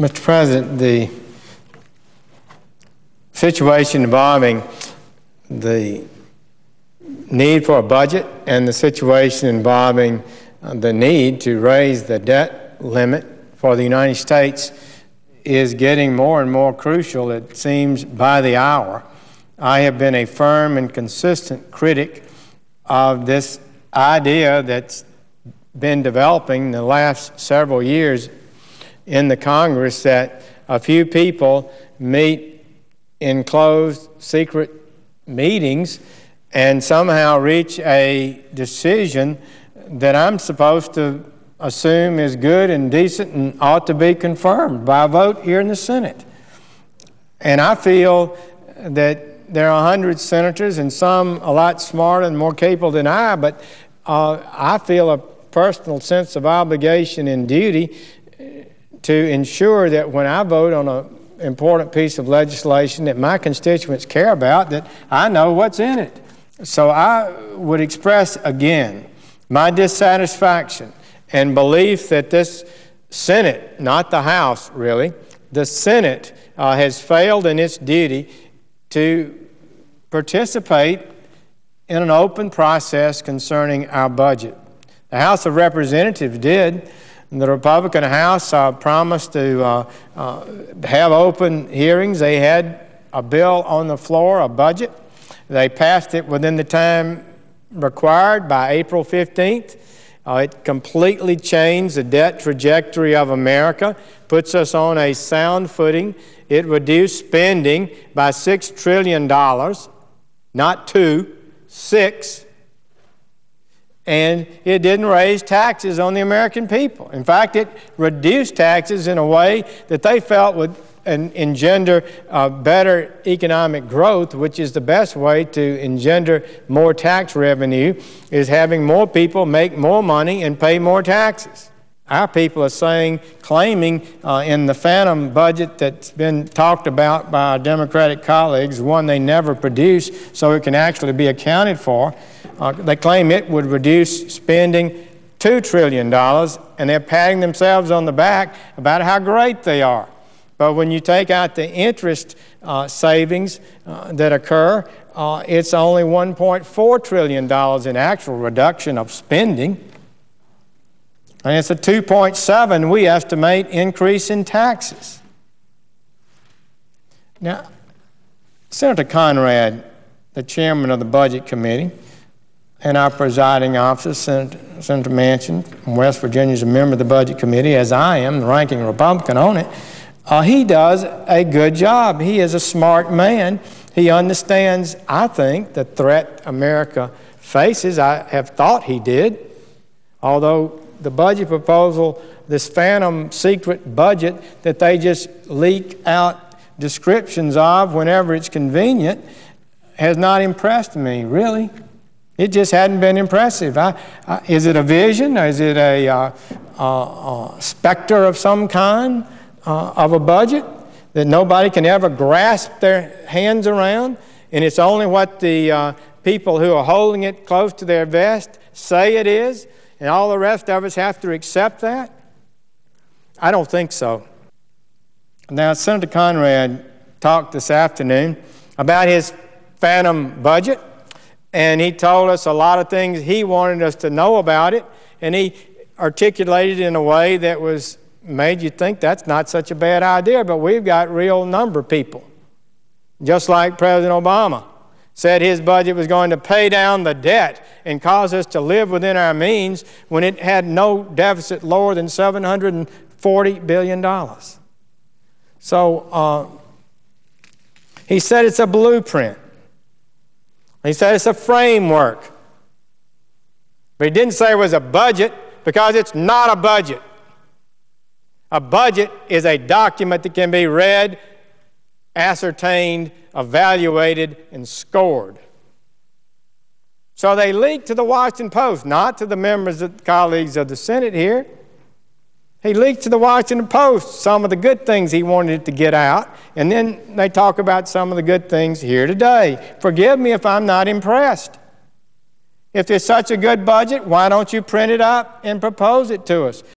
Mr. President, the situation involving the need for a budget and the situation involving the need to raise the debt limit for the United States is getting more and more crucial, it seems, by the hour. I have been a firm and consistent critic of this idea that's been developing the last several years in the Congress, that a few people meet in closed, secret meetings and somehow reach a decision that I'm supposed to assume is good and decent and ought to be confirmed by a vote here in the Senate. And I feel that there are 100 senators, and some a lot smarter and more capable than I, but I feel a personal sense of obligation and duty to ensure that when I vote on an important piece of legislation that my constituents care about, that I know what's in it. So I would express again my dissatisfaction and belief that this Senate, not the House really, the Senate has failed in its duty to participate in an open process concerning our budget. The House of Representatives did. The Republican House promised to have open hearings. They had a bill on the floor, a budget. They passed it within the time required by April 15th. It completely changed the debt trajectory of America, puts us on a sound footing. It reduced spending by $6 trillion, not 2, 6. And it didn't raise taxes on the American people. In fact, it reduced taxes in a way that they felt would engender better economic growth, which is the best way to engender more tax revenue, is having more people make more money and pay more taxes. Our people are claiming in the phantom budget that's been talked about by our Democratic colleagues, one they never produced so it can actually be accounted for, they claim it would reduce spending $2 trillion, and they're patting themselves on the back about how great they are. But when you take out the interest savings that occur, it's only $1.4 trillion in actual reduction of spending. And it's a 2.7, we estimate, increase in taxes. Now, Senator Conrad, the chairman of the Budget Committee, and our presiding officer, Senator Manchin from West Virginia, is a member of the Budget Committee, as I am, the ranking Republican on it. He does a good job. He is a smart man. He understands, I think, the threat America faces. I have thought he did, although the budget proposal, this phantom secret budget that they just leak out descriptions of whenever it's convenient, has not impressed me, really. It just hadn't been impressive. Is it a vision? Is it a specter of some kind of a budget that nobody can ever grasp their hands around? And it's only what the people who are holding it close to their vest say it is, and all the rest of us have to accept that? I don't think so. Now, Senator Conrad talked this afternoon about his phantom budget, and he told us a lot of things he wanted us to know about it, and he articulated it in a way that made you think that's not such a bad idea, but we've got real number people. Just like President Obama said his budget was going to pay down the debt and cause us to live within our means when it had no deficit lower than $740 billion. So he said it's a blueprint. He said it's a framework. But he didn't say it was a budget, because it's not a budget. A budget is a document that can be read, ascertained, evaluated, and scored. So they leaked to the Washington Post, not to the members of colleagues of the Senate here. He leaked to the Washington Post some of the good things he wanted to get out, and then they talk about some of the good things here today. Forgive me if I'm not impressed. If there's such a good budget, why don't you print it up and propose it to us?